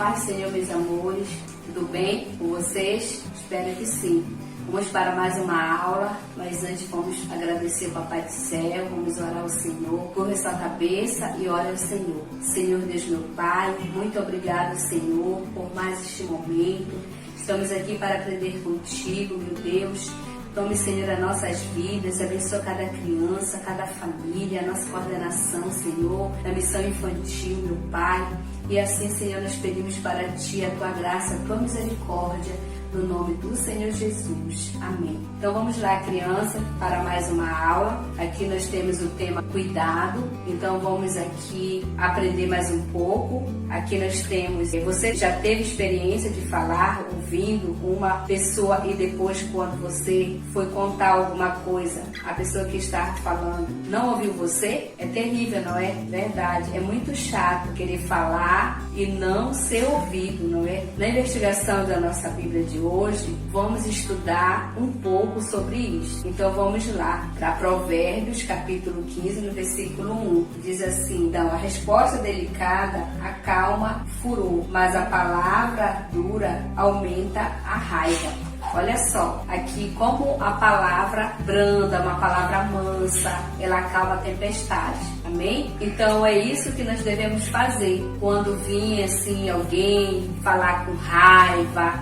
Paz, Senhor, meus amores, tudo bem com vocês? Espero que sim. Vamos para mais uma aula, mas antes vamos agradecer ao Papai do Céu, vamos orar ao Senhor. Curva sua cabeça e ore ao Senhor. Senhor Deus, meu Pai, muito obrigado, Senhor, por mais este momento. Estamos aqui para aprender contigo, meu Deus. Tome, Senhor, as nossas vidas, abençoa cada criança, cada família, a nossa coordenação, Senhor, da missão infantil, meu Pai. E assim, Senhor, nós pedimos para Ti a Tua graça, a Tua misericórdia, no nome do Senhor Jesus. Amém. Então vamos lá, criança, para mais uma aula. Aqui nós temos o tema cuidado. Então vamos aqui aprender mais um pouco. Aqui nós temos, você já teve experiência de falar, ouvindo uma pessoa e depois quando você foi contar alguma coisa, a pessoa que está falando não ouviu você? É terrível, não é? Verdade. É muito chato querer falar e não ser ouvido, não é? Na investigação da nossa Bíblia de hoje, vamos estudar um pouco sobre isso. Então vamos lá, para Provérbios, capítulo 15, no versículo 1. Diz assim: então, a resposta delicada acalma furor, mas a palavra dura aumenta a raiva. Olha só, aqui como a palavra branda, uma palavra mansa, ela acalma a tempestade. Amém? Então é isso que nós devemos fazer quando vir assim alguém falar com raiva,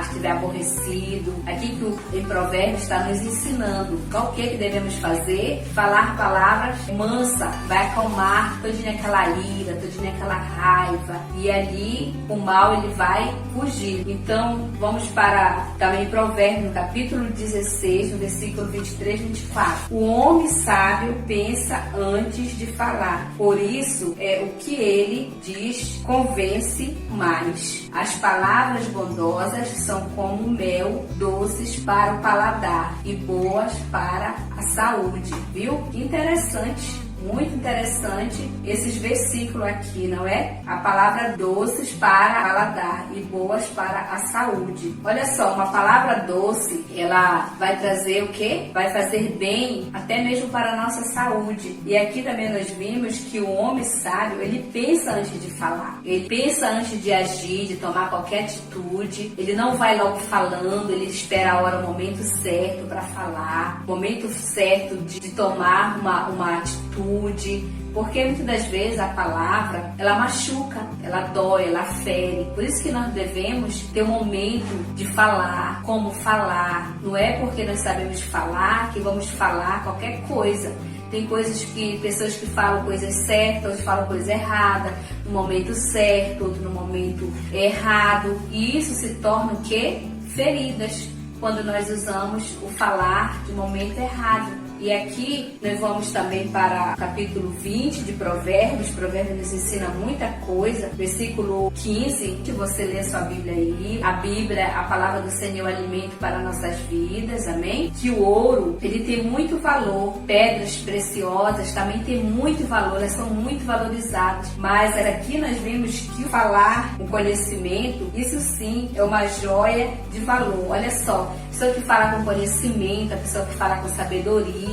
estiver aborrecido. Aqui que em Provérbios está nos ensinando o que devemos fazer. Falar palavras mansa, vai acalmar toda aquela ira, toda aquela raiva, e ali o mal ele vai fugir. Então vamos para também Provérbios, no capítulo 16, no versículo 23 e 24. O homem sábio pensa antes de falar, por isso o que ele diz convence mais. As palavras bondosas são como mel, doces para o paladar e boas para a saúde. Viu? Que interessante. Muito interessante esses versículos aqui, não é? A palavra doces para paladar e boas para a saúde. Olha só, uma palavra doce, ela vai trazer o quê? Vai fazer bem até mesmo para a nossa saúde. E aqui também nós vimos que o homem sábio, ele pensa antes de falar. Ele pensa antes de agir, de tomar qualquer atitude. Ele não vai logo falando, ele espera a hora, o momento certo para falar, o momento certo de tomar uma atitude. Porque muitas das vezes a palavra, ela machuca, ela dói, ela fere. Por isso que nós devemos ter um momento de falar, como falar. Não é porque nós sabemos falar que vamos falar qualquer coisa. Tem pessoas que falam coisas certas, outros falam coisa errada, no momento certo, outro no momento errado. E isso se torna o quê? Feridas, quando nós usamos o falar de momento errado. E aqui nós vamos também para o capítulo 20 de Provérbios. Provérbios nos ensina muita coisa. Versículo 15, que você lê a sua Bíblia aí. A Bíblia, a palavra do Senhor é alimento para nossas vidas, amém? Que o ouro, ele tem muito valor. Pedras preciosas também tem muito valor, elas são muito valorizadas. Mas aqui nós vimos que o falar, o conhecimento, isso sim é uma joia de valor. Olha só, a pessoa que fala com conhecimento, a pessoa que fala com sabedoria,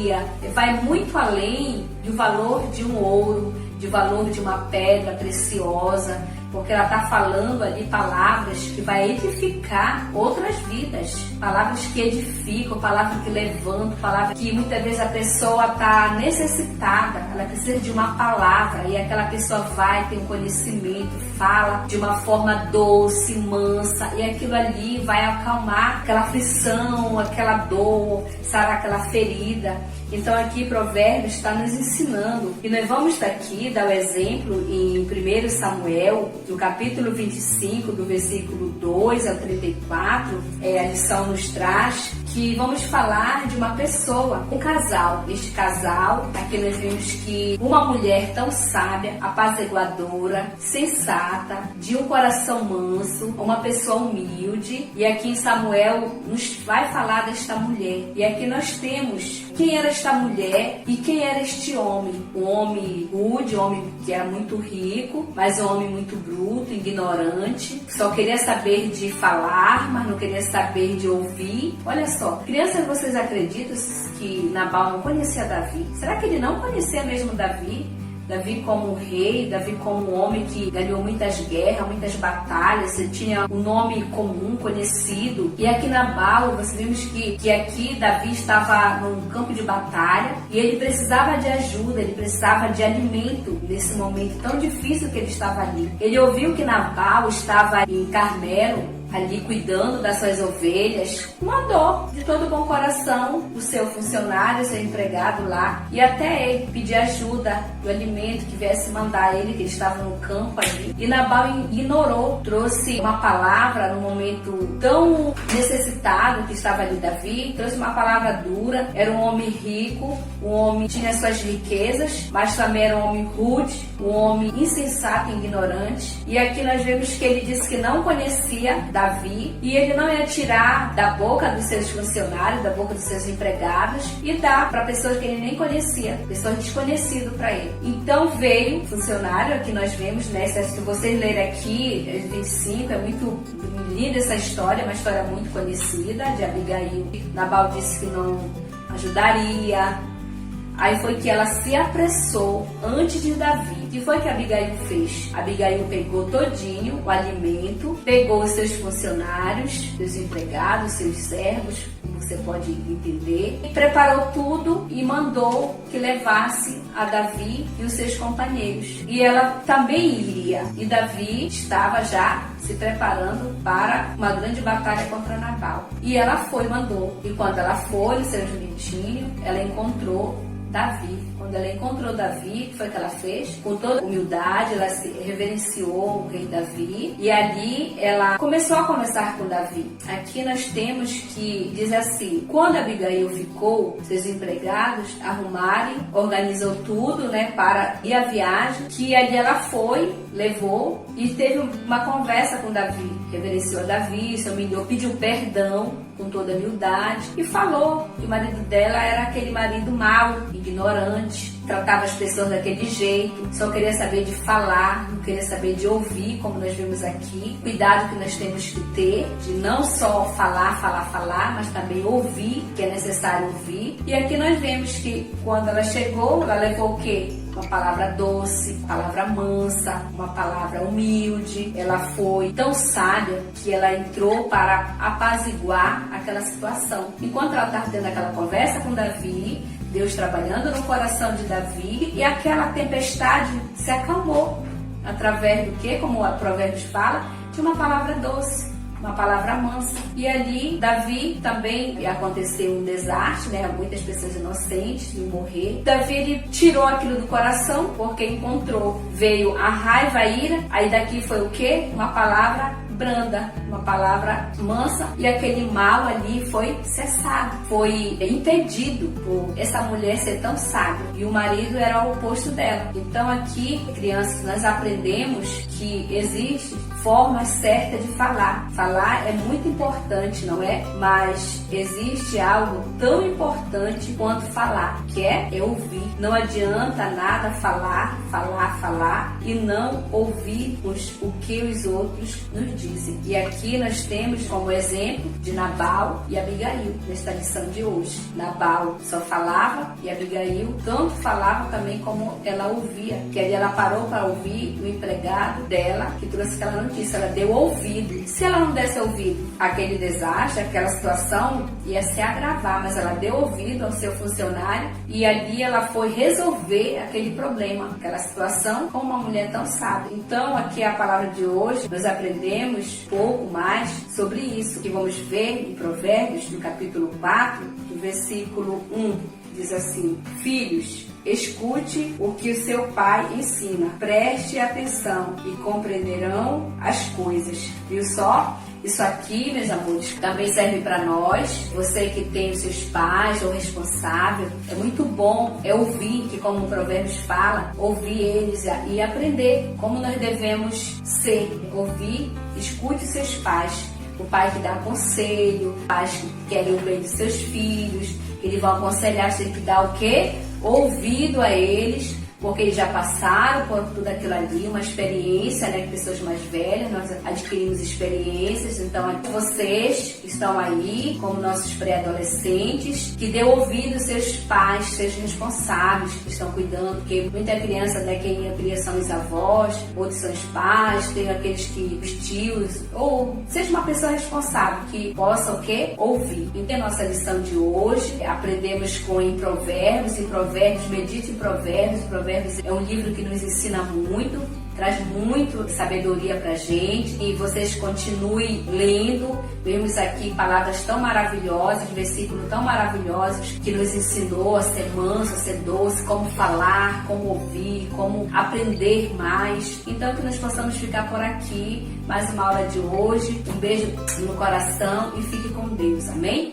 vai muito além do valor de um ouro, do valor de uma pedra preciosa, porque ela está falando ali palavras que vai edificar outras vidas, palavras que edificam, palavras que levantam, palavras que muitas vezes a pessoa está necessitada, ela precisa de uma palavra e aquela pessoa vai ter um conhecimento, fala de uma forma doce, mansa, e aquilo ali vai acalmar aquela aflição, aquela dor, sarar aquela ferida. Então aqui Provérbios está nos ensinando, e nós vamos daqui dar o exemplo em 1 Samuel, no capítulo 25, do versículo 2 ao 34, a lição nos traz que vamos falar de uma pessoa, um casal. Este casal, aqui nós vemos que uma mulher tão sábia, apaziguadora, sensata, de um coração manso, uma pessoa humilde, e aqui em Samuel nos vai falar desta mulher. E aqui nós temos quem era esta mulher e quem era este homem. Um homem rude, um homem que era muito rico, mas um homem muito bruto, ignorante, que só queria saber de falar, mas não queria saber de ouvir. Olha só, crianças, vocês acreditam que Nabal não conhecia Davi? Será que ele não conhecia mesmo Davi? Davi como rei, Davi como um homem que ganhou muitas guerras, muitas batalhas, ele tinha um nome comum, conhecido. E aqui Nabal, nós vimos que aqui Davi estava num campo de batalha e ele precisava de ajuda, ele precisava de alimento nesse momento tão difícil que ele estava ali. Ele ouviu que Nabal estava em Carmelo, ali cuidando das suas ovelhas, mandou de todo o bom coração o seu funcionário, o seu empregado lá, e até ele pedir ajuda do alimento que viesse mandar ele, que ele estava no campo ali. E Nabal ignorou, trouxe uma palavra no momento tão necessitado que estava ali Davi, trouxe uma palavra dura. Era um homem rico, um homem que tinha suas riquezas, mas também era um homem rude, um homem insensato e ignorante. E aqui nós vemos que ele disse que não conhecia Davi, e ele não ia tirar da boca dos seus funcionários, da boca dos seus empregados, e dar para pessoas que ele nem conhecia, pessoas desconhecidas para ele. Então veio o funcionário, aqui nós vemos, né, se vocês lerem aqui, 25, é muito linda essa história, uma história muito conhecida de Abigail. Nabal disse que não ajudaria. Aí foi que ela se apressou antes de Davi. O que foi que Abigail fez? Abigail pegou todinho o alimento, pegou os seus funcionários, seus empregados, seus servos, como você pode entender, e preparou tudo e mandou que levasse a Davi e os seus companheiros. E ela também iria. E Davi estava já se preparando para uma grande batalha contra Nabal. E ela foi, mandou. E quando ela foi, no seu jumentinho, ela encontrou Davi. Quando ela encontrou Davi, o que foi que ela fez? Com toda humildade, ela se reverenciou o rei Davi, e ali ela começou a conversar com Davi. Aqui nós temos que diz assim: quando Abigail ficou, seus empregados arrumarem, organizou tudo, né, para ir à viagem, que ali ela foi, levou e teve uma conversa com Davi, reverenciou Davi, se humilhou, pediu perdão com toda humildade e falou que o marido dela era aquele marido mau, ignorante, tratava as pessoas daquele jeito, só queria saber de falar, não queria saber de ouvir, como nós vimos aqui. Cuidado que nós temos que ter de não só falar, mas também ouvir, que é necessário ouvir. E aqui nós vemos que quando ela chegou, ela levou o quê? Uma palavra doce, uma palavra mansa, uma palavra humilde. Ela foi tão sábia que ela entrou para apaziguar aquela situação. Enquanto ela estava tendo aquela conversa com Davi, Deus trabalhando no coração de Davi, e aquela tempestade se acalmou através do que, como o Provérbios fala, de uma palavra doce, uma palavra mansa. E ali Davi também aconteceu um desastre, né? Muitas pessoas inocentes iam morrer. Davi, ele tirou aquilo do coração porque encontrou, veio a raiva, a ira. Aí daqui foi o que? Uma palavra branda, uma palavra mansa, e aquele mal ali foi cessado, foi impedido por essa mulher ser tão sábia, e o marido era o oposto dela. Então aqui, crianças, nós aprendemos que existe forma certa de falar. Falar é muito importante, não é? Mas existe algo tão importante quanto falar, que é ouvir. Não adianta nada falar e não ouvir o que os outros nos dizem. E aqui nós temos como exemplo de Nabal e Abigail nesta lição de hoje. Nabal só falava e Abigail tanto falava também como ela ouvia. Que ali ela parou para ouvir o empregado dela que trouxe aquela notícia. Ela deu ouvido. Se ela não desse ouvido, aquele desastre, aquela situação ia se agravar, mas ela deu ouvido ao seu funcionário e ali ela foi resolver aquele problema, aquela situação, com uma mulher tão sábia. Então aqui é a palavra de hoje, nós aprendemos pouco mais sobre isso, que vamos ver em Provérbios, no capítulo 4, no versículo 1, diz assim: filhos, escute o que o seu pai ensina, preste atenção e compreenderão as coisas. Viu só? Isso aqui, meus amores, também serve para nós. Você que tem os seus pais ou responsável, é muito bom ouvir, que como o Provérbios fala, ouvir eles e aprender como nós devemos ser. Ouvir, escute os seus pais. O pai que dá conselho, pais que querem o bem dos seus filhos, que eles vão aconselhar, você tem que dar o quê? Ouvido a eles, porque eles já passaram por tudo aquilo ali, uma experiência, né, que pessoas mais velhas, nós adquirimos experiências. Então, vocês que estão aí, como nossos pré-adolescentes, que dê ouvido aos seus pais, sejam responsáveis, que estão cuidando, porque muita criança, né, quem cria são os avós, outros são os pais, tem aqueles que, os tios, ou seja uma pessoa responsável, que possa o quê? Ouvir. Então, a nossa lição de hoje, aprendemos em Provérbios, medite em Provérbios. Provérbios é um livro que nos ensina muito, traz muito sabedoria pra gente, e vocês continuem lendo. Vemos aqui palavras tão maravilhosas, versículos tão maravilhosos que nos ensinou a ser manso, a ser doce, como falar, como ouvir, como aprender mais. Então que nós possamos ficar por aqui, mais uma aula de hoje. Um beijo no coração e fique com Deus, amém?